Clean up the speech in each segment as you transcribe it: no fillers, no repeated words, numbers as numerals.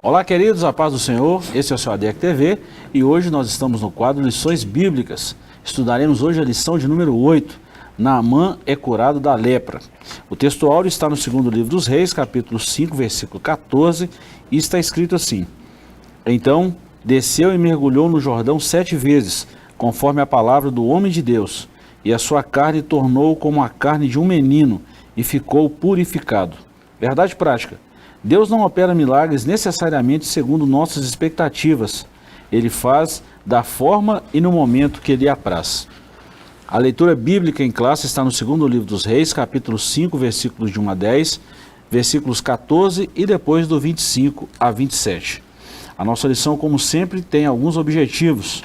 Olá, queridos, a paz do Senhor, esse é o seu ADEC TV e hoje nós estamos no quadro Lições Bíblicas. Estudaremos hoje a lição de número 8, Naamã é curado da lepra. O texto áureo está no segundo livro dos Reis, capítulo 5, versículo 14, e está escrito assim: Então desceu e mergulhou no Jordão 7 vezes, conforme a palavra do homem de Deus, e a sua carne tornou como a carne de um menino, e ficou purificado. Verdade prática. Deus não opera milagres necessariamente segundo nossas expectativas. Ele faz da forma e no momento que lhe apraz. A leitura bíblica em classe está no segundo livro dos Reis, capítulo 5, versículos de 1 a 10, versículos 14 e depois do 25 a 27. A nossa lição, como sempre, tem alguns objetivos.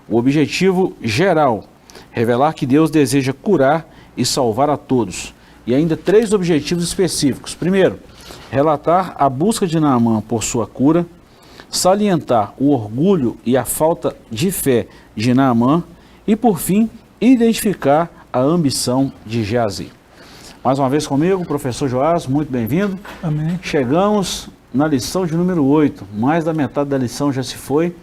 O objetivo geral, revelar que Deus deseja curar e salvar a todos. E ainda 3 objetivos específicos. Primeiro, relatar a busca de Naamã por sua cura, salientar o orgulho e a falta de fé de Naamã e, por fim, identificar a ambição de Geazi. Mais uma vez comigo, professor Joás, muito bem-vindo. Amém. Chegamos na lição de número 8, mais da metade da lição já se foi,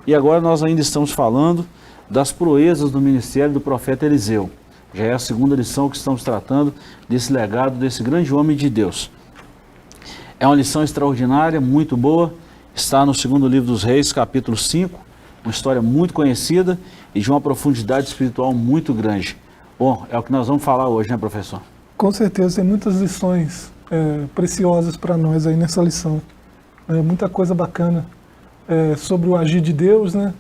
e agora nós ainda estamos falando das proezas do ministério do profeta Eliseu. Já é a segunda lição que estamos tratando desse legado, desse grande homem de Deus. É uma lição extraordinária, muito boa, está no segundo livro dos Reis, capítulo 5, uma história muito conhecida e de uma profundidade espiritual muito grande. Bom, é o que nós vamos falar hoje, né, professor? Com certeza, tem muitas lições preciosas para nós aí nessa lição. Muita coisa bacana sobre o agir de Deus, né?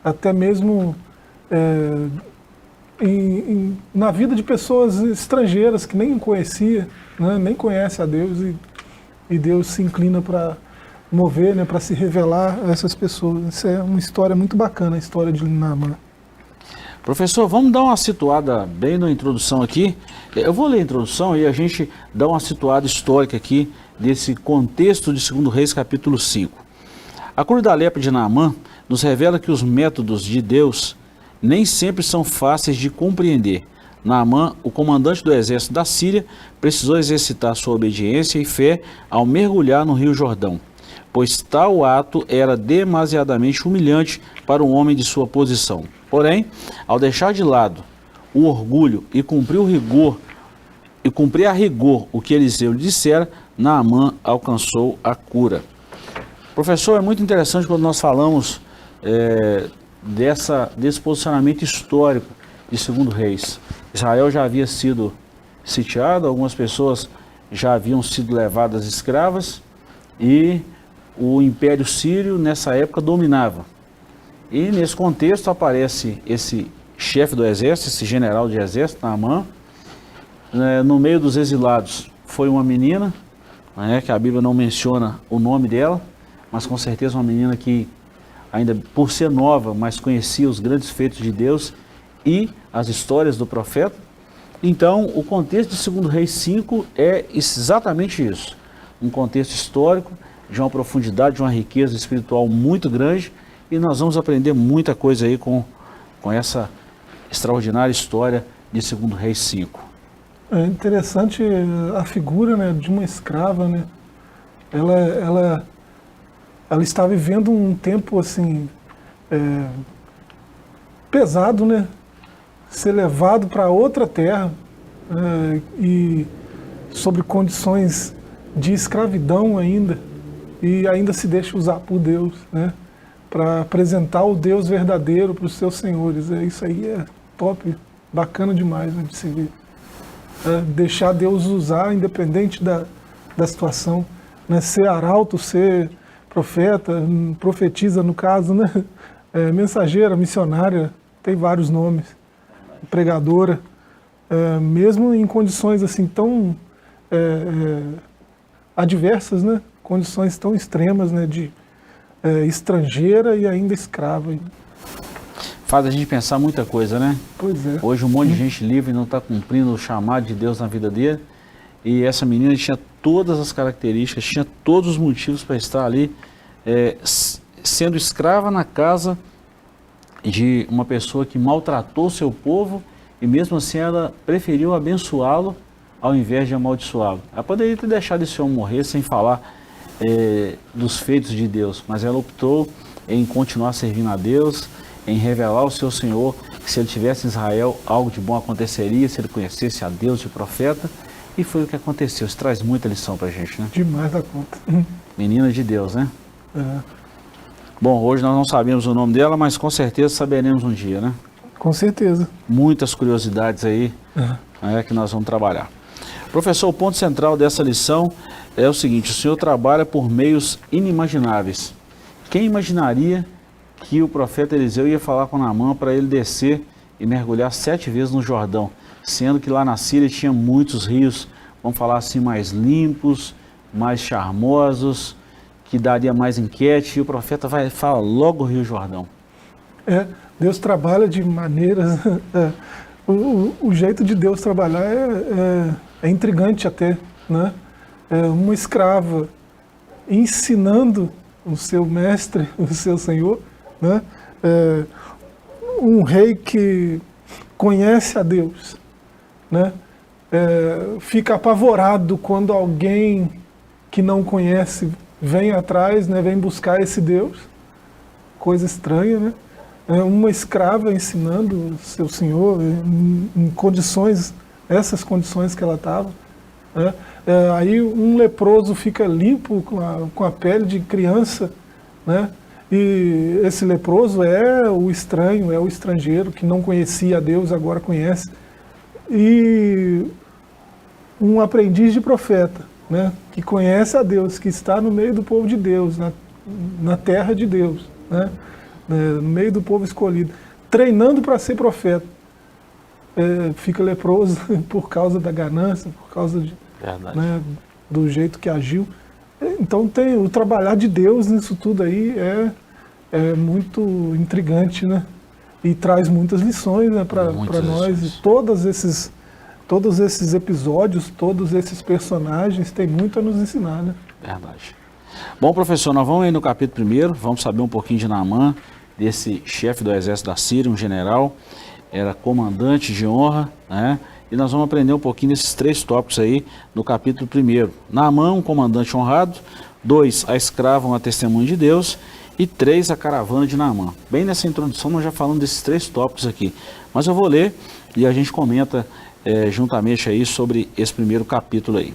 Até mesmo na vida de pessoas estrangeiras que nem conhecia, né? Nem conhece a Deus e Deus se inclina para mover, né, para se revelar a essas pessoas. Isso é uma história muito bacana, a história de Naamã. Professor, vamos dar uma situada bem na introdução aqui. Eu vou ler a introdução e a gente dá uma situada histórica aqui desse contexto de 2 Reis, capítulo 5. A cura da lepra de Naamã nos revela que os métodos de Deus nem sempre são fáceis de compreender. Naamã, o comandante do exército da Síria, precisou exercitar sua obediência e fé ao mergulhar no rio Jordão, pois tal ato era demasiadamente humilhante para um homem de sua posição. Porém, ao deixar de lado o orgulho e cumprir a rigor o que Eliseu lhe dissera, Naamã alcançou a cura. Professor, é muito interessante quando nós falamos desse posicionamento histórico de 2 Reis. Israel já havia sido sitiado, algumas pessoas já haviam sido levadas escravas e o Império Sírio nessa época dominava. E nesse contexto aparece esse chefe do exército, esse general de exército, Naamã. No meio dos exilados foi uma menina, que a Bíblia não menciona o nome dela, mas com certeza uma menina que ainda por ser nova, mas conhecia os grandes feitos de Deus e as histórias do profeta. Então, o contexto de 2 Reis 5 é exatamente isso. Um contexto histórico, de uma profundidade, de uma riqueza espiritual muito grande, e nós vamos aprender muita coisa aí com essa extraordinária história de 2 Reis 5. É interessante a figura, né, de uma escrava, né? Ela está vivendo um tempo assim pesado, né? Ser levado para outra terra e sobre condições de escravidão ainda, e ainda se deixa usar por Deus, né, para apresentar o Deus verdadeiro para os seus senhores. Isso aí é top, bacana demais, né, de se ver. Deixar Deus usar independente da situação, né, ser arauto, ser profeta, profetiza no caso, né, mensageira, missionária, tem vários nomes, pregadora, mesmo em condições assim tão adversas, né, condições tão extremas, né, de estrangeira e ainda escrava. Faz a gente pensar muita coisa, né? Pois é. Hoje um monte de gente livre não está cumprindo o chamado de Deus na vida dele, e essa menina tinha todas as características, tinha todos os motivos para estar ali, sendo escrava na casa de uma pessoa que maltratou seu povo, e mesmo assim ela preferiu abençoá-lo ao invés de amaldiçoá-lo. Ela poderia ter deixado esse homem morrer sem falar dos feitos de Deus, mas ela optou em continuar servindo a Deus, em revelar o seu Senhor, que se ele tivesse em Israel, algo de bom aconteceria, se ele conhecesse a Deus de profeta, e foi o que aconteceu. Isso traz muita lição pra gente, né? Demais da conta. Menina de Deus, né? É, Bom, hoje nós não sabemos o nome dela, mas com certeza saberemos um dia, né? com certeza. Muitas curiosidades aí que nós vamos trabalhar. Professor, o ponto central dessa lição é o seguinte: o Senhor trabalha por meios inimagináveis. Quem imaginaria que o profeta Eliseu ia falar com Naamã para ele descer e mergulhar 7 vezes no Jordão, sendo que lá na Síria tinha muitos rios, vamos falar assim, mais limpos, mais charmosos, que daria mais enquete, e o profeta vai falar logo o Rio Jordão. Deus trabalha de maneiras... o jeito de Deus trabalhar é intrigante até, né? Uma escrava ensinando o seu mestre, o seu senhor, né? Um rei que conhece a Deus, né? Fica apavorado quando alguém que não conhece vem atrás, né? Vem buscar esse Deus, coisa estranha, né? Uma escrava ensinando o seu senhor em condições, essas condições que ela estava, né? Aí um leproso fica limpo com a pele de criança, né? E esse leproso é o estranho, é o estrangeiro que não conhecia a Deus, agora conhece. E um aprendiz de profeta, né? Que conhece a Deus, que está no meio do povo de Deus, na terra de Deus, né? No meio do povo escolhido, treinando para ser profeta, fica leproso por causa da ganância, por causa né, do jeito que agiu. Então tem o trabalhar de Deus nisso tudo aí é muito intrigante, né? E traz muitas lições, né, para nós. E todos esses episódios, todos esses personagens têm muito a nos ensinar, né? Verdade. Bom, professor, nós vamos aí no capítulo 1, vamos saber um pouquinho de Naamã, desse chefe do exército da Síria, um general, era comandante de honra, né? E nós vamos aprender um pouquinho desses 3 tópicos aí no capítulo 1. Naamã, um comandante honrado. 2, a escrava, uma testemunha de Deus. E 3, a caravana de Naamã. Bem nessa introdução nós já falamos desses 3 tópicos aqui. Mas eu vou ler e a gente comenta juntamente aí sobre esse primeiro capítulo aí.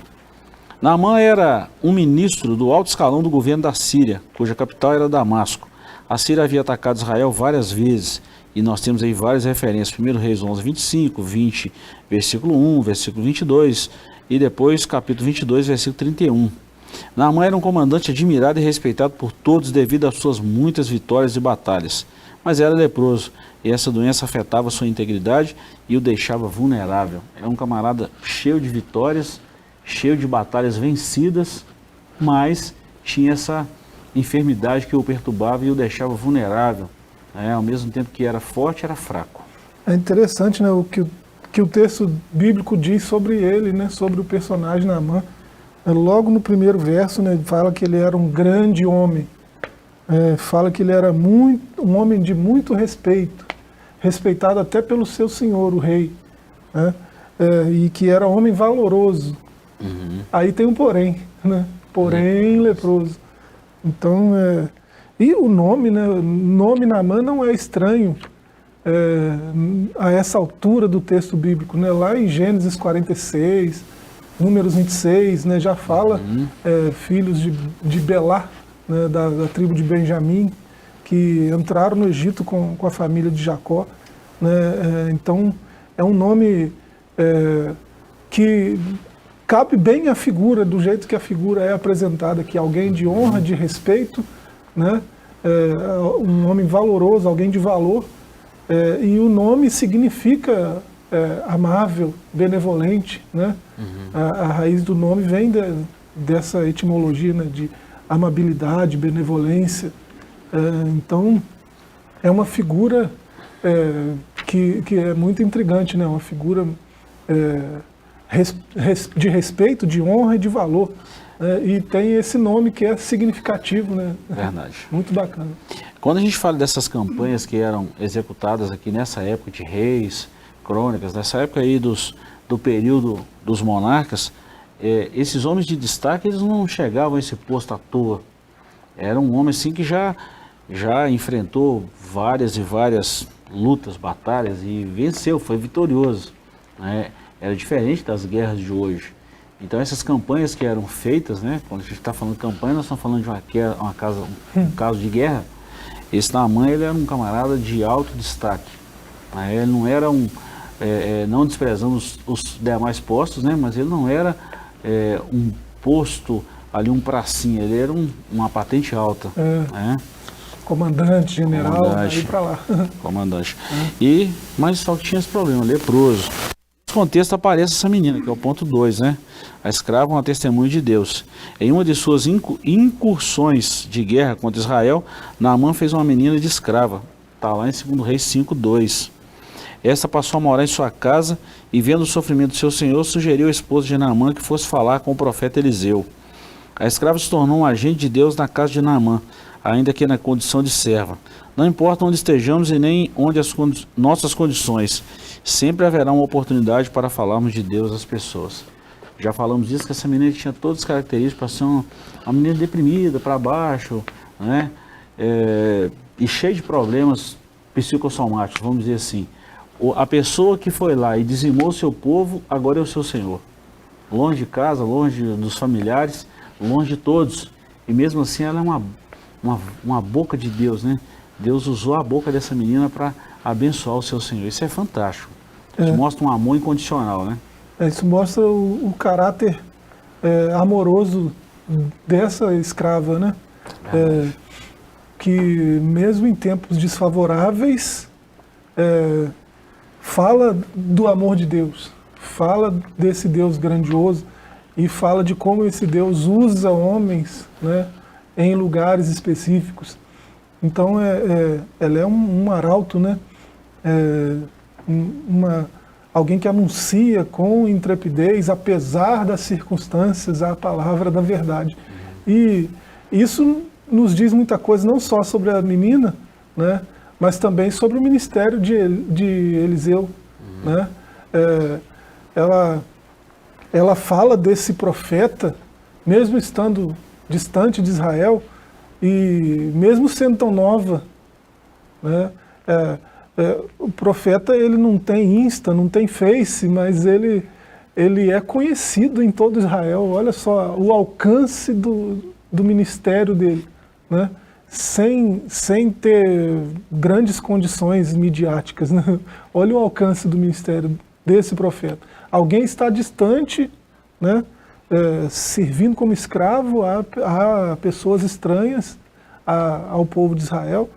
Naamã era um ministro do alto escalão do governo da Síria, cuja capital era Damasco. A Síria havia atacado Israel várias vezes, e nós temos aí várias referências. 1 Reis 11, 25, 20, versículo 1, versículo 22, e depois capítulo 22, versículo 31. Naamã era um comandante admirado e respeitado por todos devido às suas muitas vitórias e batalhas. Mas era leproso, e essa doença afetava sua integridade e o deixava vulnerável. Era um camarada cheio de vitórias, cheio de batalhas vencidas, mas tinha essa enfermidade que o perturbava e o deixava vulnerável. Ao mesmo tempo que era forte, era fraco. É interessante, né, o que o texto bíblico diz sobre ele, né, sobre o personagem Naamã. Logo no primeiro verso, né, fala que ele era um grande homem. Fala que ele era um homem de muito respeito, respeitado até pelo seu senhor, o rei, né, e que era homem valoroso. Aí tem um porém, né, porém leproso. Então, e o nome, né, o nome Naamã não é estranho a essa altura do texto bíblico, né? Lá em Gênesis 46, Números 26, né, já fala filhos de Belá, né, da tribo de Benjamim, que entraram no Egito com a família de Jacó, né? Então, é um nome que cabe bem a figura, do jeito que a figura é apresentada aqui, alguém de honra, de respeito, né? Um homem valoroso, alguém de valor, e o nome significa amável, benevolente, né? A raiz do nome vem dessa etimologia, né, de amabilidade, benevolência. Então, é uma figura que é muito intrigante, né? Uma figura de respeito, de honra e de valor. E tem esse nome que é significativo, né? Verdade. Muito bacana. Quando a gente fala dessas campanhas que eram executadas aqui nessa época de reis, crônicas, nessa época aí do período dos monarcas, esses homens de destaque, eles não chegavam a esse posto à toa. Era um homem assim que já enfrentou várias e várias lutas, batalhas e venceu, foi vitorioso, né? Era diferente das guerras de hoje. Então essas campanhas que eram feitas, né? Quando a gente está falando de campanha, nós estamos falando de um caso de guerra. Esse Naamã, ele era um camarada de alto destaque, né? Ele não era não desprezando os demais postos, né? Mas ele não era um posto ali, um pracinha, ele era uma patente alta, né? Comandante, general, aí para lá. Comandante. Mas só que tinha esse problema, leproso. Nesse contexto aparece essa menina, que é o ponto 2, né? A escrava é uma testemunha de Deus. Em uma de suas incursões de guerra contra Israel, Naamã fez uma menina de escrava. Está lá em 2 Reis 5:2. Esta passou a morar em sua casa e, vendo o sofrimento do seu senhor, sugeriu ao esposo de Naamã que fosse falar com o profeta Eliseu. A escrava se tornou um agente de Deus na casa de Naamã, ainda que na condição de serva. Não importa onde estejamos e nem onde nossas condições, sempre haverá uma oportunidade para falarmos de Deus às pessoas. Já falamos disso, que essa menina tinha todas as características para ser uma menina deprimida, para baixo, né? E cheia de problemas psicossomáticos, vamos dizer assim. A pessoa que foi lá e dizimou o seu povo, agora é o seu Senhor. Longe de casa, longe dos familiares, longe de todos. E mesmo assim ela é uma boca de Deus, né? Deus usou a boca dessa menina para abençoar o seu Senhor. Isso é fantástico. Isso mostra um amor incondicional, né? Isso mostra o caráter amoroso dessa escrava, né? Que mesmo em tempos desfavoráveis, fala do amor de Deus, fala desse Deus grandioso e fala de como esse Deus usa homens, né, em lugares específicos. Então ela é um arauto, né? Alguém que anuncia com intrepidez, apesar das circunstâncias, a palavra da verdade. E isso nos diz muita coisa, não só sobre a menina, né, mas também sobre o ministério de Eliseu. Né? Ela fala desse profeta, mesmo estando distante de Israel, e mesmo sendo tão nova, né? O profeta, ele não tem Insta, não tem Face, mas ele é conhecido em todo Israel. Olha só o alcance do ministério dele, né? Sem ter grandes condições midiáticas, né? Olha o alcance do ministério desse profeta. Alguém está distante, né? Servindo como escravo a pessoas estranhas ao povo de Israel,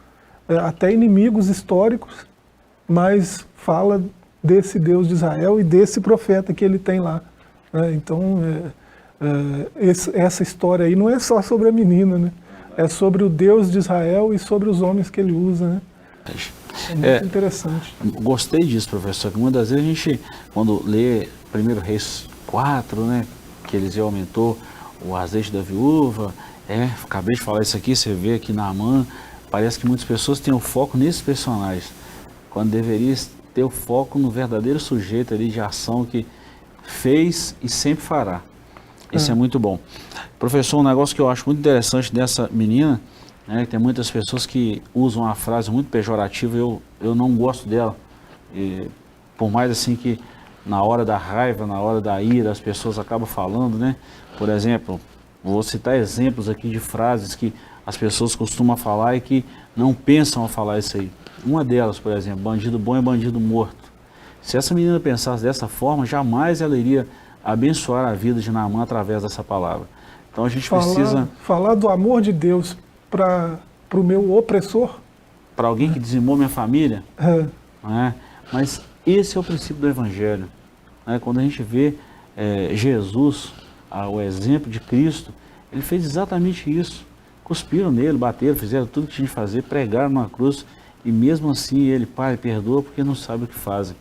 até inimigos históricos, mas fala desse Deus de Israel e desse profeta que ele tem lá, né? Então, essa história aí não é só sobre a menina, né? É sobre o Deus de Israel e sobre os homens que ele usa, né? É muito interessante. Gostei disso, professor, que uma das vezes a gente, quando lê 1 Reis 4, né, que Eliseu aumentou o azeite da viúva, acabei de falar isso aqui, você vê aqui Naamã, parece que muitas pessoas têm o foco nesses personagens, quando deveria ter o foco no verdadeiro sujeito ali de ação que fez e sempre fará. Isso é muito bom. Professor, um negócio que eu acho muito interessante dessa menina, né, tem muitas pessoas que usam uma frase muito pejorativa, eu não gosto dela. E, por mais assim que na hora da raiva, na hora da ira, as pessoas acabam falando, né? Por exemplo, vou citar exemplos aqui de frases que as pessoas costumam falar e que não pensam a falar isso aí. Uma delas, por exemplo, bandido bom é bandido morto. Se essa menina pensasse dessa forma, jamais ela iria abençoar a vida de Naamã através dessa palavra. Então a gente precisa... Falar do amor de Deus para o meu opressor. Para alguém que dizimou minha família. Né? Mas esse é o princípio do Evangelho. Né? Quando a gente vê Jesus, o exemplo de Cristo, ele fez exatamente isso. Cuspiram nele, bateram, fizeram tudo o que tinha de fazer, pregaram na cruz, e mesmo assim ele, Pai, perdoa porque não sabe o que fazem.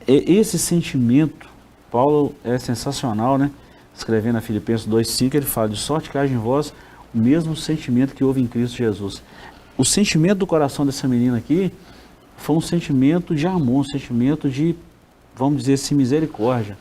Esse sentimento, Paulo é sensacional, né? Escrevendo a Filipenses 2,5, ele fala: de sorte que haja em vós o mesmo sentimento que houve em Cristo Jesus. O sentimento do coração dessa menina aqui foi um sentimento de amor, um sentimento de, vamos dizer assim, misericórdia.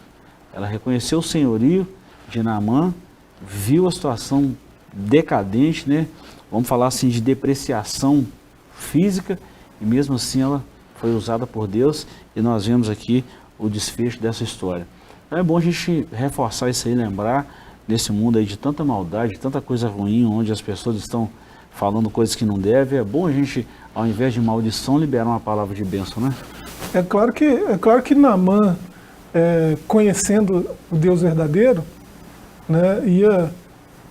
Ela reconheceu o senhorio de Naamã, viu a situação decadente, né? Vamos falar assim de depreciação física, e mesmo assim ela foi usada por Deus, e nós vemos aqui o desfecho dessa história. Então é bom a gente reforçar isso aí, lembrar nesse mundo aí de tanta maldade, de tanta coisa ruim, onde as pessoas estão falando coisas que não devem. É bom a gente, ao invés de maldição, liberar uma palavra de bênção, né? É claro que Naamã, conhecendo o Deus verdadeiro, né,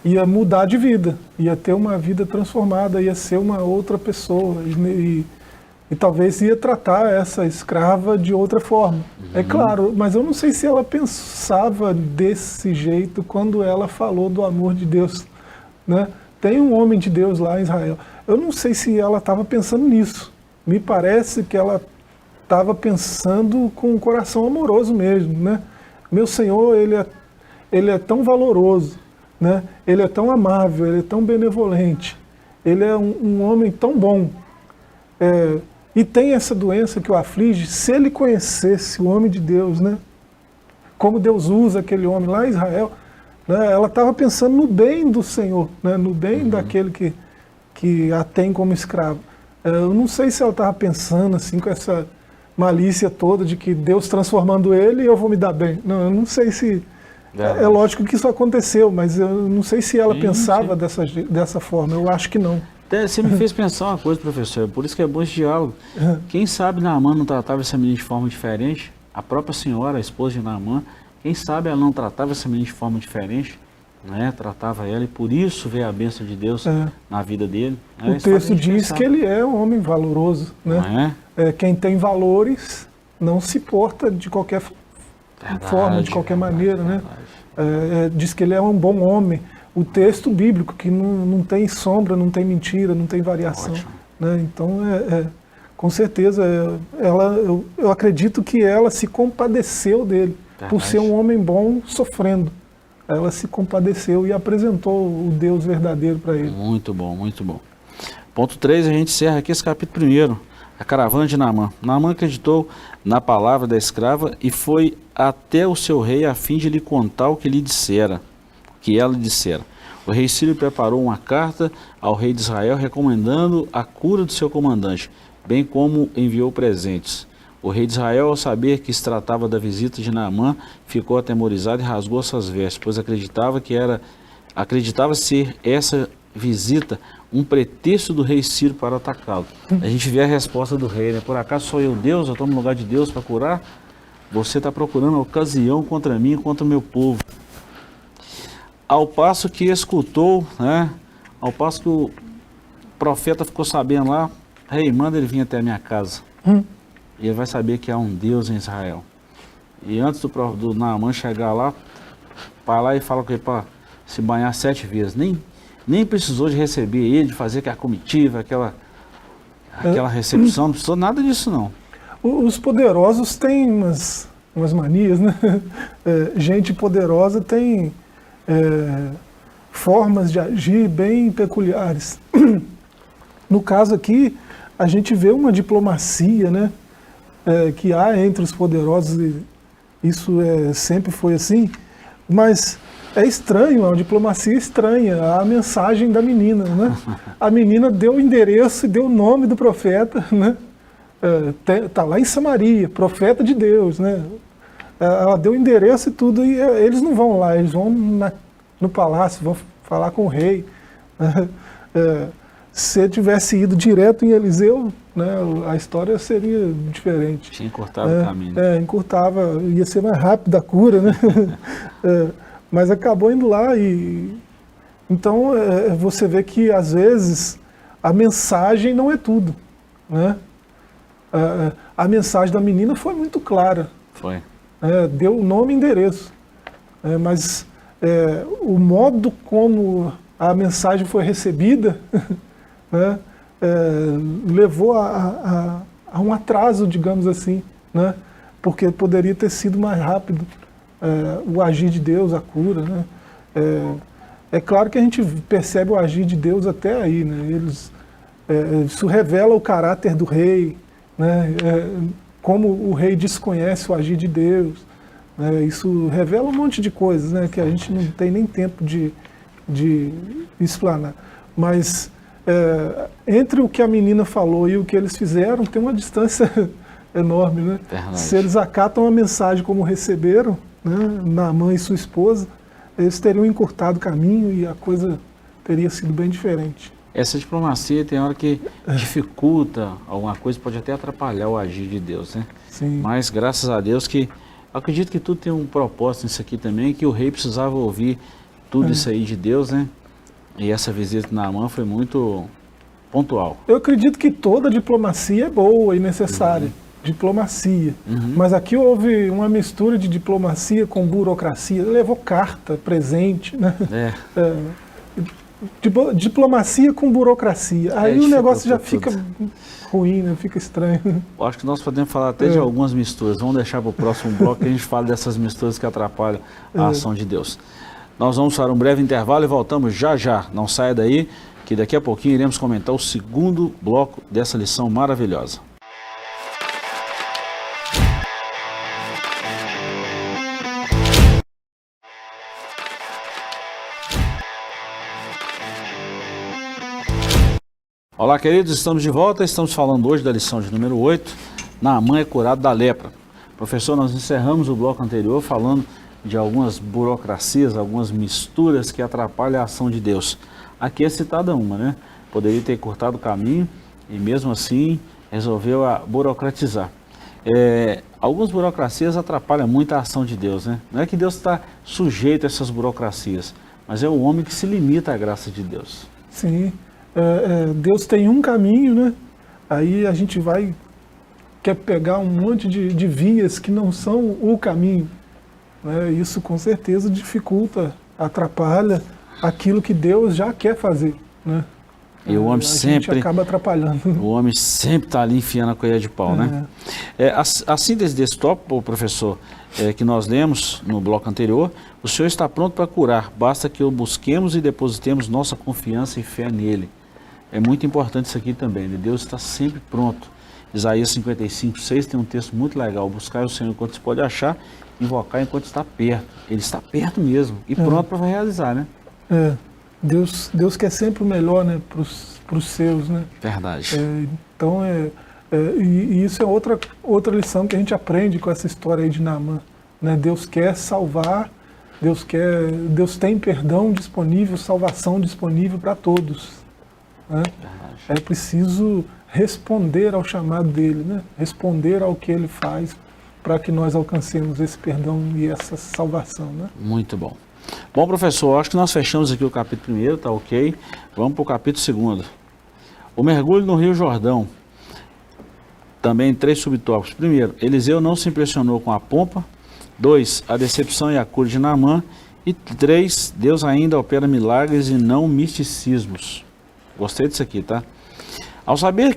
ia mudar de vida, ia ter uma vida transformada, ia ser uma outra pessoa e talvez ia tratar essa escrava de outra forma. É claro, mas eu não sei se ela pensava desse jeito quando ela falou do amor de Deus, né? Tem um homem de Deus lá em Israel. Eu não sei se ela estava pensando nisso. Me parece que ela estava pensando com um coração amoroso mesmo, né? Meu Senhor, ele é tão valoroso, né? Ele é tão amável, ele é tão benevolente, ele é um homem tão bom. E tem essa doença que o aflige. Se ele conhecesse o homem de Deus, né? Como Deus usa aquele homem lá em Israel, né? Ela estava pensando no bem do Senhor, né? No bem daquele que a tem como escravo. Eu não sei se ela estava pensando assim com essa malícia toda de que Deus transformando ele, eu vou me dar bem. Não, eu não sei se... É lógico que isso aconteceu, mas eu não sei se ela pensava dessa forma. Eu acho que não. Você me fez pensar uma coisa, professor, por isso que é bom esse diálogo. Quem sabe Naamã não tratava essa menina de forma diferente? A própria senhora, a esposa de Naamã, quem sabe ela não tratava essa menina de forma diferente? Né? Tratava ela, e por isso veio a bênção de Deus na vida dele. O texto diz que ele é um homem valoroso, né? Quem tem valores não se porta de qualquer forma, de qualquer maneira, né? Diz que ele é um bom homem. O texto bíblico, que não tem sombra, não tem mentira, não tem variação. Né? Então, com certeza, eu acredito que ela se compadeceu dele, por ser um homem bom sofrendo. Ela se compadeceu e apresentou o Deus verdadeiro para ele. Muito bom, muito bom. Ponto 3, a gente encerra aqui esse capítulo 1, a caravana de Naamã. Naamã acreditou na palavra da escrava e foi até o seu rei a fim de lhe contar o que ela lhe dissera. O rei Sírio preparou uma carta ao rei de Israel recomendando a cura do seu comandante, bem como enviou presentes. O rei de Israel, ao saber que se tratava da visita de Naamã, ficou atemorizado e rasgou suas vestes, pois acreditava ser essa visita um pretexto do rei Sírio para atacá-lo. A gente vê a resposta do rei, né? Por acaso sou eu Deus? Eu estou no lugar de Deus para curar? Você está procurando uma ocasião contra mim e contra o meu povo. Ao passo que escutou, né? Ao passo que o profeta ficou sabendo lá, rei, manda ele vir até a minha casa. E ele vai saber que há um Deus em Israel. E antes do Naamã chegar lá, vai lá e fala com ele para se banhar 7 vezes. Nem precisou de receber ele, de fazer aquela comitiva, aquela recepção, não precisou nada disso não. Os poderosos têm umas manias, né? Gente poderosa tem formas de agir bem peculiares. No caso aqui, a gente vê uma diplomacia, né? Que há entre os poderosos, e isso sempre foi assim, mas é estranho, é uma diplomacia estranha, a mensagem da menina, né? A menina deu o endereço e deu o nome do profeta, né? Tá lá em Samaria, profeta de Deus, né? Ela deu o endereço e tudo, e eles não vão lá, eles vão no palácio, vão falar com o rei. Se tivesse ido direto em Eliseu, né, a história seria diferente. Tinha encurtado o caminho. Encurtava, ia ser mais rápido a cura, né? Mas acabou indo lá e... Então, você vê que, às vezes, a mensagem não é tudo, né? A mensagem da menina foi muito clara. Foi. Deu o nome e endereço. Mas o modo como a mensagem foi recebida né, levou a um atraso, digamos assim, né? Porque poderia ter sido mais rápido o agir de Deus, a cura, né? É claro que a gente percebe o agir de Deus até aí, né? Isso revela o caráter do rei, né? Como o rei desconhece o agir de Deus, né? Isso revela um monte de coisas, né, que a gente não tem nem tempo de explanar. Mas entre o que a menina falou e o que eles fizeram, tem uma distância enorme, né? Verdade. Se eles acatam a mensagem como receberam, né, Naamã e sua esposa, eles teriam encurtado o caminho e a coisa teria sido bem diferente. Essa diplomacia tem hora que dificulta alguma coisa, pode até atrapalhar o agir de Deus, né? Sim. Mas graças a Deus que, acredito que tudo tem um propósito nisso aqui também, que o rei precisava ouvir tudo isso aí de Deus, né? E essa visita de Naamã foi muito pontual. Eu acredito que toda diplomacia é boa e necessária. Diplomacia. Mas aqui houve uma mistura de diplomacia com burocracia. Levou carta, presente, né? Diplomacia com burocracia. Aí o negócio já fica ruim, né? Fica estranho. Eu acho que nós podemos falar até de algumas misturas. Vamos deixar para o próximo bloco que a gente fala dessas misturas que atrapalham a ação de Deus. Nós vamos para um breve intervalo e voltamos já já. Não saia daí, que daqui a pouquinho iremos comentar o segundo bloco dessa lição maravilhosa. Olá, queridos, estamos de volta. Estamos falando hoje da lição de número 8, Naamã é curado da lepra. Professor, nós encerramos o bloco anterior falando de algumas burocracias, algumas misturas que atrapalham a ação de Deus. Aqui é citada uma, né? Poderia ter cortado o caminho e mesmo assim resolveu burocratizar. Algumas burocracias atrapalham muito a ação de Deus, né? Não é que Deus está sujeito a essas burocracias, mas é o homem que se limita à graça de Deus. Sim. Deus tem um caminho, né? Aí a gente quer pegar um monte de vias que não são o caminho. Né? Isso com certeza dificulta, atrapalha aquilo que Deus já quer fazer. Né? E o homem sempre acaba atrapalhando. O homem sempre está ali enfiando a colher de pau, né? A síntese desse tópico, professor, que nós lemos no bloco anterior, o Senhor está pronto para curar, basta que o busquemos e depositemos nossa confiança e fé nele. É muito importante isso aqui também, né? Deus está sempre pronto. Isaías 55:6 tem um texto muito legal, buscar o Senhor enquanto se pode achar, invocar enquanto está perto. Ele está perto mesmo e pronto para realizar, né? Deus quer sempre o melhor, né, para os seus, né? Verdade. Então, e isso é outra lição que a gente aprende com essa história aí de Naamã. Né? Deus quer salvar, Deus tem perdão disponível, salvação disponível para todos. Né? É preciso responder ao chamado dele, né? Responder ao que ele faz para que nós alcancemos esse perdão e essa salvação. Né? Muito bom. Bom, professor, acho que nós fechamos aqui o capítulo 1, tá ok? Vamos para o capítulo 2. O mergulho no Rio Jordão. Também 3 subtópicos. Primeiro, Eliseu não se impressionou com a pompa. 2, a decepção e a cura de Naamã. E 3, Deus ainda opera milagres e não misticismos. Gostei disso aqui, tá? Ao saber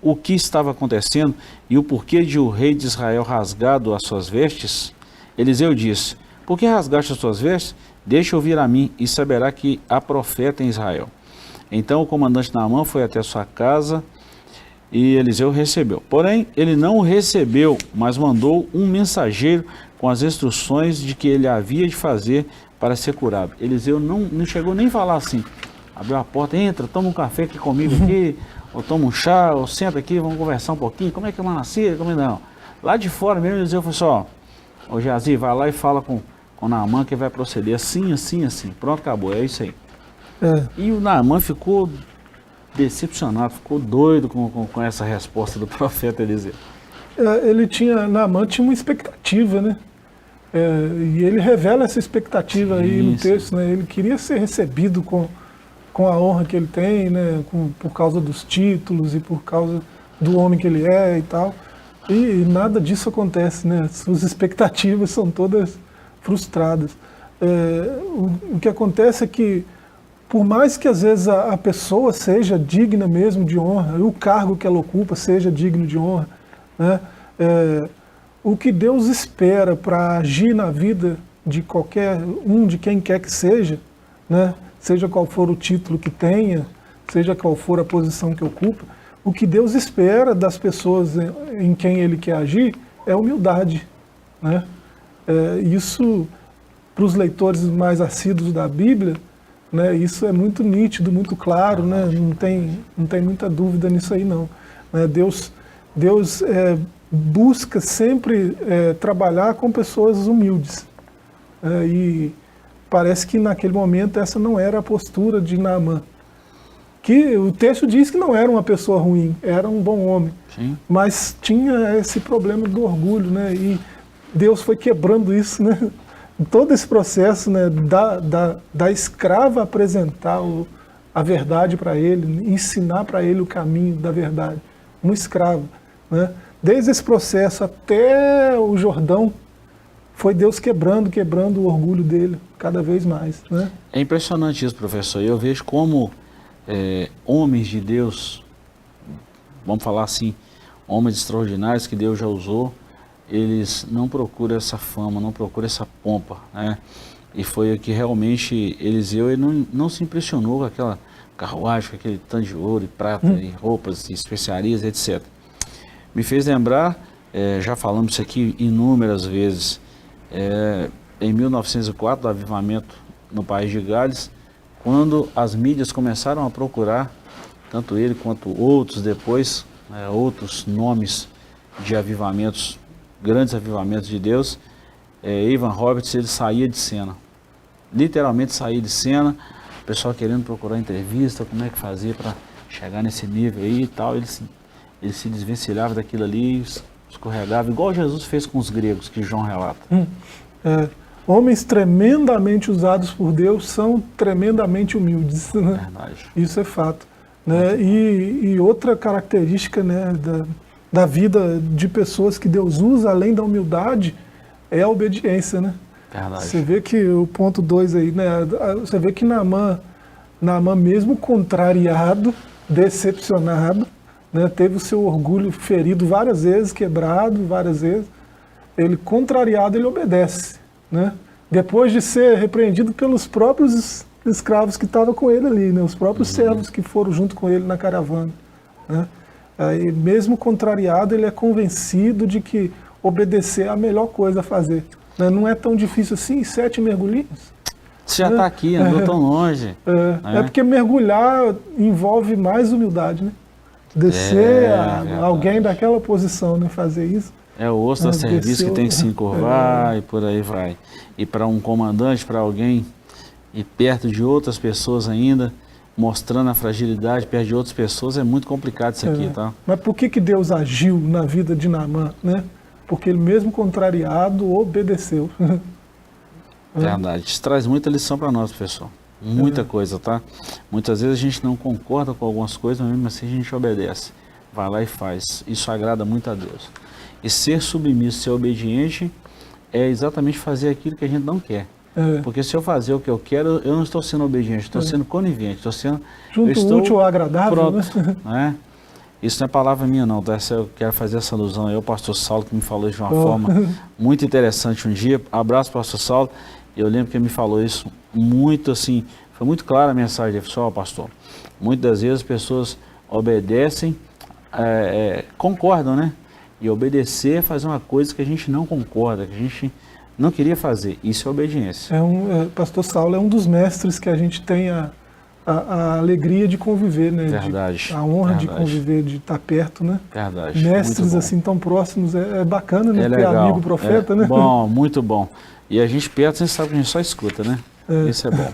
o que estava acontecendo e o porquê de o rei de Israel rasgado as suas vestes, Eliseu disse: por que rasgaste as suas vestes? Deixa ouvir a mim e saberá que há profeta em Israel. Então o comandante Naamã foi até sua casa e Eliseu recebeu. Porém, ele não o recebeu, mas mandou um mensageiro com as instruções de que ele havia de fazer para ser curado. Eliseu não chegou nem a falar assim, abriu a porta, entra, toma um café aqui comigo aqui, ou toma um chá, ou senta aqui, vamos conversar um pouquinho, como é que é uma nascida, como é não. Lá de fora mesmo, Eliseu falou assim, ô Geazi, vai lá e fala com Naamã que vai proceder assim, assim, assim. Pronto, acabou, é isso aí. E o Naamã ficou decepcionado, ficou doido com essa resposta do profeta Eliseu. Naamã tinha uma expectativa, né? E ele revela essa expectativa aí no texto, né? Ele queria ser recebido com a honra que ele tem, né? Por causa dos títulos e por causa do homem que ele é e tal. E nada disso acontece, né? Suas expectativas são todas frustradas. O que acontece é que, por mais que às vezes a pessoa seja digna mesmo de honra, e o cargo que ela ocupa seja digno de honra, né? O que Deus espera para agir na vida de qualquer de quem quer que seja, né? Seja qual for o título que tenha, seja qual for a posição que ocupa, o que Deus espera das pessoas em quem Ele quer agir é humildade, né? Isso, para os leitores mais assíduos da Bíblia, né, isso é muito nítido, muito claro, né? Não tem muita dúvida nisso aí, não. Né? Deus busca sempre trabalhar com pessoas humildes. E parece que naquele momento essa não era a postura de Naamã. Que o texto diz que não era uma pessoa ruim, era um bom homem. Sim. Mas tinha esse problema do orgulho, né? E Deus foi quebrando isso, né? Todo esse processo, né, da escrava apresentar a verdade para ele, ensinar para ele o caminho da verdade. Um escravo, né? Desde esse processo até o Jordão, foi Deus quebrando o orgulho dele cada vez mais, né? É impressionante isso, professor. Eu vejo como homens de Deus, vamos falar assim, homens extraordinários que Deus já usou, eles não procuram essa fama, não procuram essa pompa, né? E foi o que realmente Eliseu ele não se impressionou com aquela carruagem, com aquele tanto de ouro e prata e roupas e especiarias, etc. Me fez lembrar, já falamos isso aqui inúmeras vezes, em 1904, do avivamento no país de Gales, quando as mídias começaram a procurar, tanto ele quanto outros depois, outros nomes de avivamentos, grandes avivamentos de Deus, Evan Roberts, ele saía de cena, literalmente saía de cena, o pessoal querendo procurar entrevista, como é que fazia para chegar nesse nível aí e tal, ele se desvencilhava daquilo ali, escorregava, igual Jesus fez com os gregos, que João relata. Homens tremendamente usados por Deus são tremendamente humildes, né? Verdade. Isso é fato, né? E outra característica, né, da vida de pessoas que Deus usa, além da humildade, é a obediência, né? Verdade. Você vê que o ponto 2 aí, né? Você vê que Naamã mesmo contrariado, decepcionado, né, teve o seu orgulho ferido várias vezes, quebrado várias vezes, ele contrariado, ele obedece, né? Depois de ser repreendido pelos próprios escravos que estavam com ele ali, né? Os próprios servos que foram junto com ele na caravana, né? Aí, mesmo contrariado, ele é convencido de que obedecer é a melhor coisa a fazer, né? Não é tão difícil assim, 7 mergulhinhos. Você já está aqui, andou tão longe. É porque mergulhar envolve mais humildade, né? Descer alguém daquela posição, né? Fazer isso. É o osso da serviço que tem que se encurvar e por aí vai. E para um comandante, para alguém ir perto de outras pessoas ainda, mostrando a fragilidade perto de outras pessoas, é muito complicado isso aqui, tá? Mas por que Deus agiu na vida de Naamã, né? Porque ele mesmo contrariado obedeceu. Verdade. Isso traz muita lição para nós, professor. Muita coisa, tá? Muitas vezes a gente não concorda com algumas coisas, mas mesmo assim a gente obedece. Vai lá e faz. Isso agrada muito a Deus. E ser submisso, ser obediente, é exatamente fazer aquilo que a gente não quer. Porque se eu fazer o que eu quero, eu não estou sendo obediente, estou sendo conivente, estou sendo... útil ao agradável, pronto, né? Isso não é palavra minha não, tá? Eu quero fazer essa alusão aí ao pastor Saulo, que me falou de uma forma muito interessante um dia. Abraço, pastor Saulo. Eu lembro que ele me falou isso muito assim, foi muito clara a mensagem dele. Pessoal, pastor, muitas das vezes as pessoas obedecem, concordam, né? E obedecer é fazer uma coisa que a gente não concorda, que a gente não queria fazer. Isso é obediência. Pastor Saulo é um dos mestres que a gente tem a alegria de conviver, né? Verdade. A honra de conviver, de estar perto, né? Verdade. Mestres assim tão próximos, é bacana, né? Ter amigo profeta, né? Bom, muito bom. E a gente perto, você sabe que a gente só escuta, né? Isso é bom.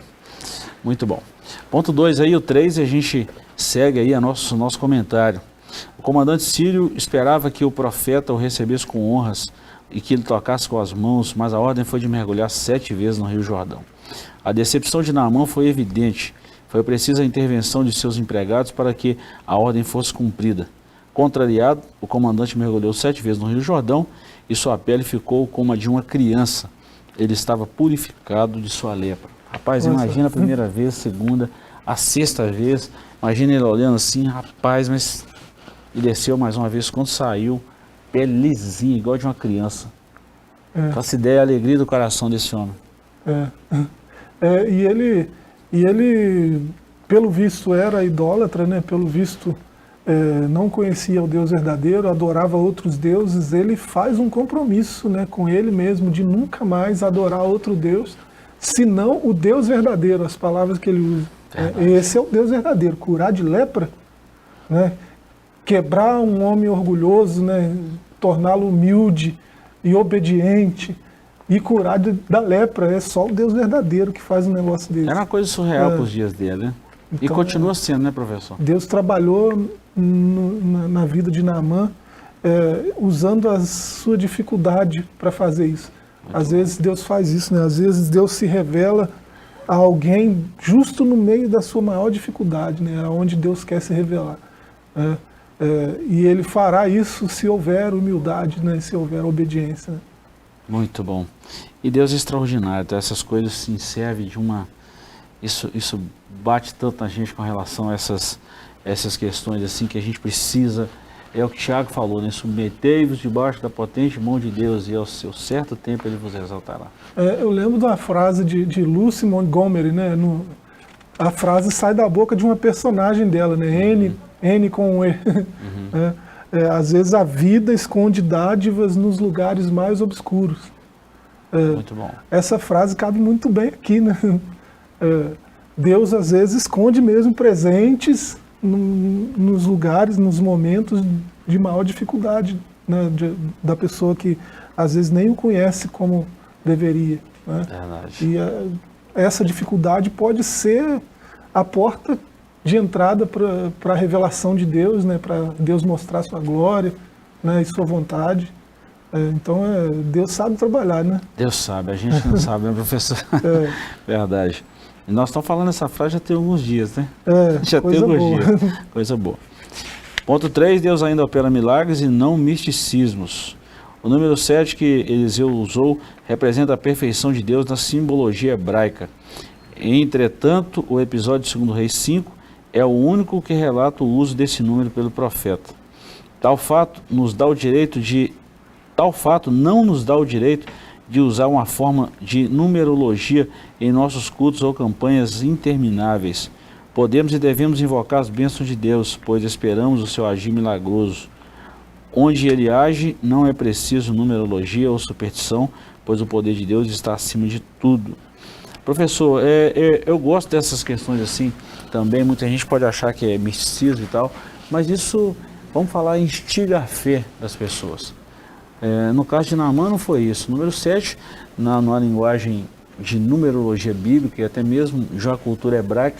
Muito bom. Ponto 2 aí, o 3, a gente segue aí nosso comentário. O comandante sírio esperava que o profeta o recebesse com honras e que ele tocasse com as mãos, mas a ordem foi de mergulhar 7 vezes no Rio Jordão. A decepção de Naamã foi evidente. Foi precisa a intervenção de seus empregados para que a ordem fosse cumprida. Contrariado, o comandante mergulhou 7 vezes no Rio Jordão e sua pele ficou como a de uma criança. Ele estava purificado de sua lepra. Rapaz, imagina a primeira vez, segunda, a 6ª vez. Imagina ele olhando assim, rapaz, mas... E desceu mais uma vez, quando saiu, pele lisinha, igual de uma criança. Faça ideia a alegria do coração desse homem. E ele, pelo visto, era idólatra, né? Pelo visto, não conhecia o Deus verdadeiro, adorava outros deuses, ele faz um compromisso, né, com ele mesmo de nunca mais adorar outro Deus, senão o Deus verdadeiro, as palavras que ele usa. Esse é o Deus verdadeiro, curar de lepra, né, quebrar um homem orgulhoso, né, torná-lo humilde e obediente, e curar da lepra. É só o Deus verdadeiro que faz um negócio desse. Era uma coisa surreal para os dias dele, né? E Então, continua sendo, né, professor? Deus trabalhou na vida de Naamã, usando a sua dificuldade para fazer isso. Às vezes Deus faz isso, né? Às vezes Deus se revela a alguém justo no meio da sua maior dificuldade, né? Onde Deus quer se revelar. Né? E Ele fará isso se houver humildade, né? Se houver obediência. Né? Muito bom. E Deus é extraordinário, então essas coisas se servem de uma... Isso bate tanto na gente com relação a essas questões assim que a gente precisa, é o que Tiago falou, né? Submetei-vos debaixo da potente mão de Deus e ao seu certo tempo Ele vos exaltará. Eu lembro da frase de Lucy Montgomery, né? A frase sai da boca de uma personagem dela, né? N com um E. Às vezes a vida esconde dádivas nos lugares mais obscuros. Muito bom. Essa frase cabe muito bem aqui, né? Deus às vezes esconde mesmo presentes nos lugares, nos momentos de maior dificuldade, né, da pessoa que às vezes nem o conhece como deveria. Né? Verdade. E essa dificuldade pode ser a porta de entrada para a revelação de Deus, né, para Deus mostrar sua glória, né, e sua vontade. Então Deus sabe trabalhar, né? Deus sabe, a gente não sabe, né, professor? Verdade. E nós estamos falando essa frase já tem alguns dias, né? Já tem alguns dias. Coisa boa. Ponto 3, Deus ainda opera milagres e não misticismos. O número 7 que Eliseu usou representa a perfeição de Deus na simbologia hebraica. Entretanto, o episódio de 2 Reis 5 é o único que relata o uso desse número pelo profeta. Tal fato não nos dá o direito de usar uma forma de numerologia em nossos cultos ou campanhas intermináveis. Podemos e devemos invocar as bênçãos de Deus, pois esperamos o seu agir milagroso. Onde ele age, não é preciso numerologia ou superstição, pois o poder de Deus está acima de tudo. Professor, eu gosto dessas questões assim também. Muita gente pode achar que é misticismo e tal, mas isso, vamos falar, instiga a fé das pessoas. No caso de Naamã não foi isso. Número 7, na linguagem de numerologia bíblica e até mesmo já a cultura hebraica,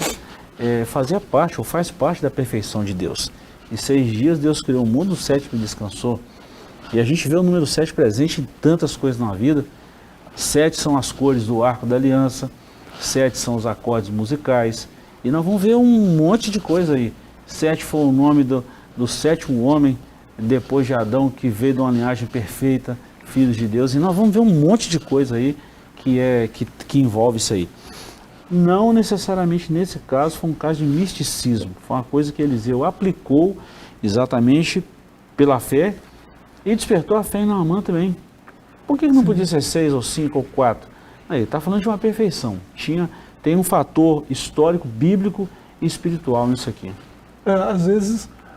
fazia parte ou faz parte da perfeição de Deus. Em 6 dias Deus criou o mundo, no 7º descansou. E a gente vê o número 7 presente em tantas coisas na vida. 7 são as cores do arco da aliança, 7 são os acordes musicais. E nós vamos ver um monte de coisa aí. 7 foi o nome do 7º homem, depois de Adão, que veio de uma linhagem perfeita, filhos de Deus. E nós vamos ver um monte de coisa aí que envolve isso aí. Não necessariamente nesse caso foi um caso de misticismo. Foi uma coisa que Eliseu aplicou exatamente pela fé e despertou a fé em Naamã também. Por que não podia ser 6 ou 5 ou 4? Aí, está falando de uma perfeição. Tem um fator histórico, bíblico e espiritual nisso aqui.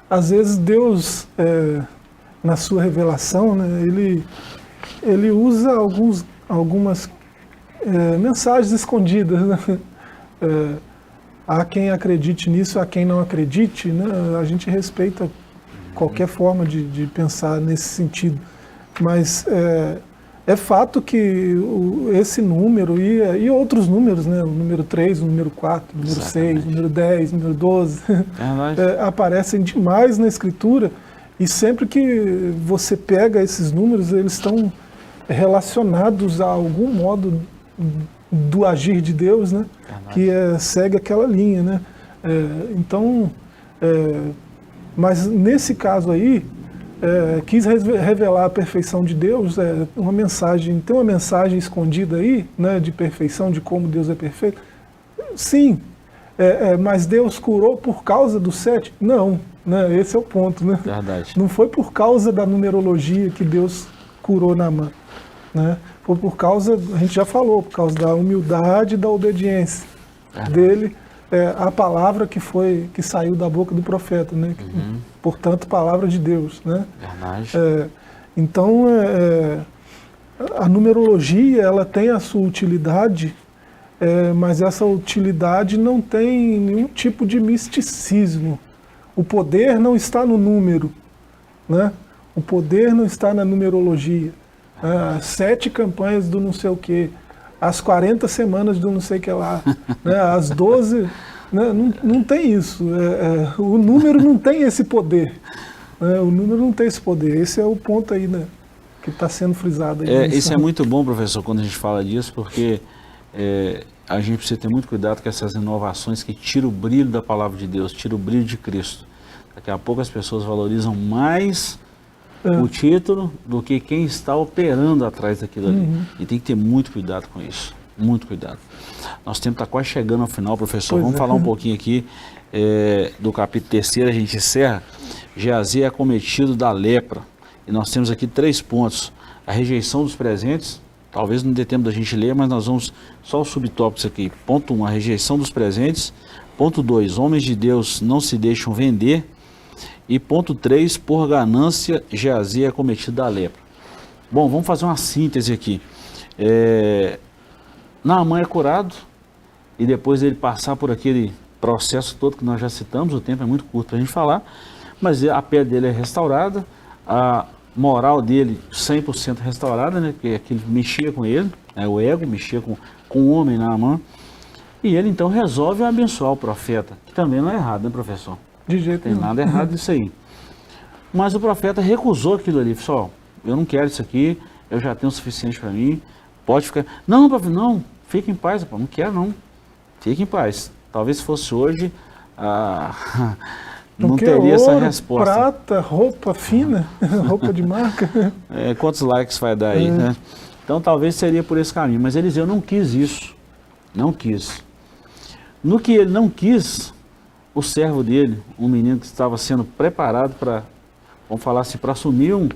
Às vezes Deus, na sua revelação, né, ele usa algumas mensagens escondidas. Né? Há quem acredite nisso, há quem não acredite. Né? A gente respeita qualquer forma de pensar nesse sentido. Mas é fato que esse número e outros números, né? O número 3, o número 4, o número 6, o número 10, o número 12, aparecem demais na Escritura, e sempre que você pega esses números, eles estão relacionados a algum modo do agir de Deus, né? Que segue aquela linha. Né? Mas nesse caso aí, quis revelar a perfeição de Deus, tem uma mensagem escondida aí, né, de perfeição, de como Deus é perfeito. Sim, mas Deus curou por causa do 7? Não, né, esse é o ponto. Né? Verdade. Não foi por causa da numerologia que Deus curou Naamã, né? Foi por causa, a gente já falou, por causa da humildade e da obediência dele a palavra que saiu da boca do profeta, né? Portanto, palavra de Deus, né? Verdade. Então, a numerologia, ela tem a sua utilidade, mas essa utilidade não tem nenhum tipo de misticismo. O poder não está no número, né? O poder não está na numerologia. As 7 campanhas do não sei o quê, as 40 semanas do não sei o que lá, né? As 12... Né? Não tem isso. O número não tem esse poder. Né? O número não tem esse poder. Esse é o ponto aí, né, que está sendo frisado aí. Isso é muito bom, professor, quando a gente fala disso, porque a gente precisa ter muito cuidado com essas inovações que tiram o brilho da palavra de Deus, tiram o brilho de Cristo. Daqui a pouco as pessoas valorizam mais o título do que quem está operando atrás daquilo ali. E tem que ter muito cuidado com isso. Muito cuidado. Nosso tempo está quase chegando ao final, professor. Vamos falar um pouquinho aqui do capítulo 3, a gente encerra. Geazi é acometido da lepra. E nós temos aqui 3 pontos. A rejeição dos presentes, talvez não dê tempo da gente ler, mas nós vamos só os subtópicos aqui. Ponto 1, a rejeição dos presentes. Ponto 2, homens de Deus não se deixam vender. E ponto 3, por ganância, Geazi é acometido da lepra. Bom, vamos fazer uma síntese aqui. Naamã é curado, e depois ele passar por aquele processo todo que nós já citamos, o tempo é muito curto para a gente falar, mas a pele dele é restaurada, a moral dele 100% restaurada, né, porque aquilo mexia com ele, o ego mexia com o homem Naamã, e ele então resolve abençoar o profeta, que também não é errado, né, professor? De jeito nenhum. Não tem nada errado nisso aí. Mas o profeta recusou aquilo ali, pessoal, eu não quero isso aqui, eu já tenho o suficiente para mim, pode ficar... Não, profeta, não. Fique em paz, rapaz. Não quero não. Fique em paz. Talvez se fosse hoje, não teria essa resposta. Prata, roupa fina, roupa de marca. Quantos likes vai dar aí, né? Então talvez seria por esse caminho. Mas Eliseu não quis isso. Não quis. No que ele não quis, o servo dele, um menino que estava sendo preparado para, vamos falar assim, para assumir um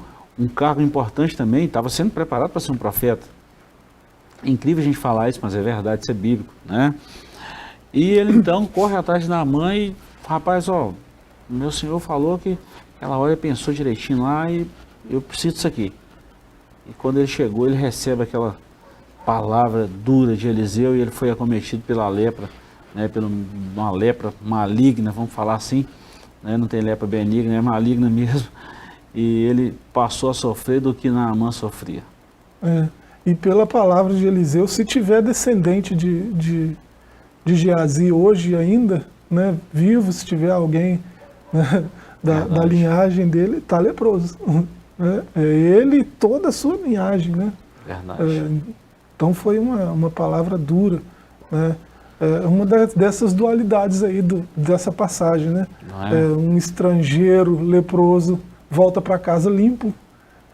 cargo importante também, estava sendo preparado para ser um profeta. É incrível a gente falar isso, mas é verdade, isso é bíblico, né? E ele então corre atrás de Naamã e, rapaz, meu senhor falou que aquela hora ele pensou direitinho lá e eu preciso disso aqui. E quando ele chegou, ele recebe aquela palavra dura de Eliseu e ele foi acometido pela lepra, né? Uma lepra maligna, vamos falar assim, né? Não tem lepra benigna, é maligna mesmo. E ele passou a sofrer do que Naamã sofria. E pela palavra de Eliseu, se tiver descendente de Geazi hoje ainda, né, vivo, se tiver alguém, né, da linhagem dele, está leproso. Né? Ele e toda a sua linhagem. Né? Verdade. Então foi uma palavra dura. Né? Uma dessas dualidades aí dessa passagem. Né? Um estrangeiro leproso volta para casa limpo,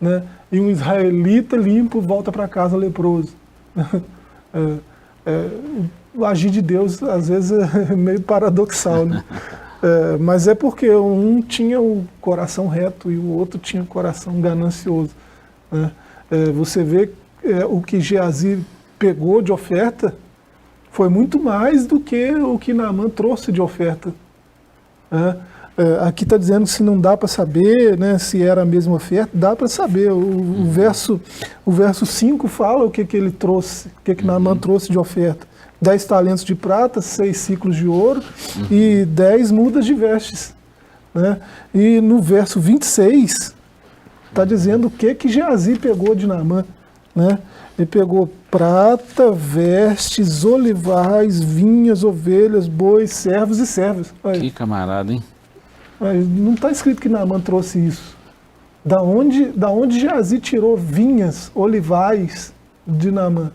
né? E um israelita limpo volta para casa leproso. O agir de Deus às vezes é meio paradoxal, né? Mas é porque um tinha o coração reto e o outro tinha o coração ganancioso. Né? Você vê o que Geazi pegou de oferta foi muito mais do que o que Naamã trouxe de oferta. Aqui está dizendo que se não dá para saber, né, se era a mesma oferta, dá para saber. O verso 5 fala o que ele trouxe, o que Naamã trouxe de oferta. 10 talentos de prata, 6 ciclos de ouro e 10 mudas de vestes. Né? E no verso 26 está dizendo o que Geazi pegou de Naamã. Né? Ele pegou prata, vestes, olivais, vinhas, ovelhas, bois, servos e servas. Que camarada, hein? Não está escrito que Naamã trouxe isso. Da onde Geazi tirou vinhas, olivais de Naamã?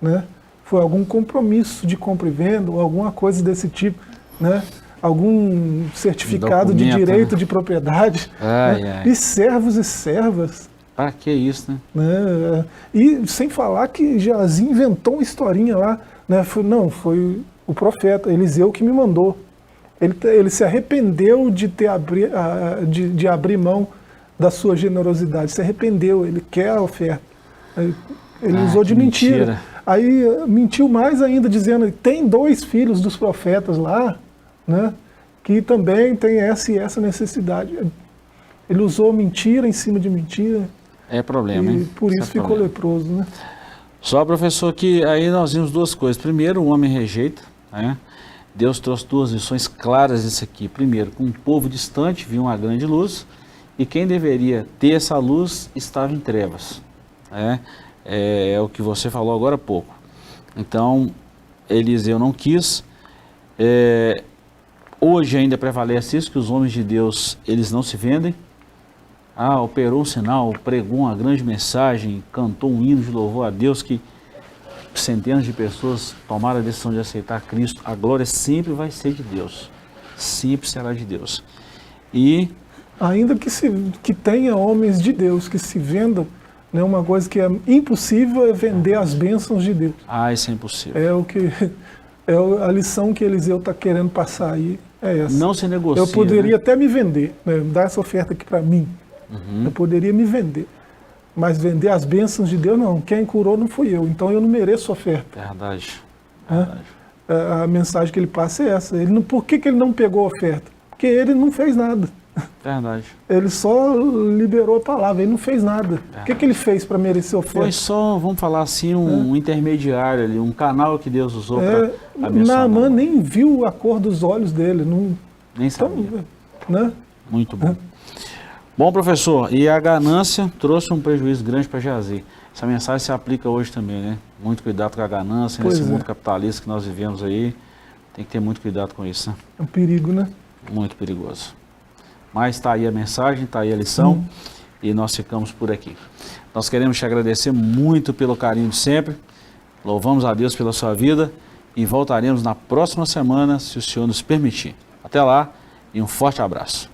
Né? Foi algum compromisso de compra e venda, ou alguma coisa desse tipo, né? Algum certificado de direito, né? De propriedade. Né? E servos e servas. Para que isso, né? E sem falar que Geazi inventou uma historinha lá. Né? Foi o profeta Eliseu que me mandou. Ele se arrependeu de abrir mão da sua generosidade. Se arrependeu, ele quer a oferta. Ele usou de mentira. Aí mentiu mais ainda, dizendo que tem 2 filhos dos profetas lá, né, que também tem essa e essa necessidade. Ele usou mentira em cima de mentira. É problema, e hein? por isso é ficou problema. leproso, né? Só, professor, que aí nós vimos 2 coisas. Primeiro, o homem rejeita, né? Deus trouxe 2 lições claras disso aqui. Primeiro, com um povo distante viu uma grande luz, e quem deveria ter essa luz estava em trevas. Né? É o que você falou agora há pouco. Então, Eliseu não quis. Hoje ainda prevalece isso, que os homens de Deus, eles não se vendem. Operou um sinal, pregou uma grande mensagem, cantou um hino de louvor a Deus, que centenas de pessoas tomaram a decisão de aceitar Cristo. A glória sempre vai ser de Deus, sempre será de Deus. E ainda que tenha homens de Deus que se vendam, né, uma coisa que é impossível é vender as bênçãos de Deus. Isso é impossível. A lição que Eliseu está querendo passar aí é essa. Não se negocia. Eu poderia, né? até me vender, né, dar essa oferta aqui para mim. Eu poderia me vender. Mas vender as bênçãos de Deus, não. Quem curou não fui eu, então eu não mereço oferta. Verdade. A mensagem que ele passa é essa. Por que ele não pegou a oferta? Porque ele não fez nada. Verdade. Ele só liberou a palavra, ele não fez nada. O que ele fez para merecer a oferta? Foi só, vamos falar assim, um intermediário ali, um canal que Deus usou para abençoar. Naamã nem viu a cor dos olhos dele. Nem sabia. Então, né? Muito bom. Bom, professor, e a ganância trouxe um prejuízo grande para Geazi. Essa mensagem se aplica hoje também, né? Muito cuidado com a ganância, nesse mundo capitalista que nós vivemos aí. Tem que ter muito cuidado com isso, né? É um perigo, né? Muito perigoso. Mas está aí a mensagem, está aí a lição, e nós ficamos por aqui. Nós queremos te agradecer muito pelo carinho de sempre, louvamos a Deus pela sua vida, e voltaremos na próxima semana, se o Senhor nos permitir. Até lá, e um forte abraço.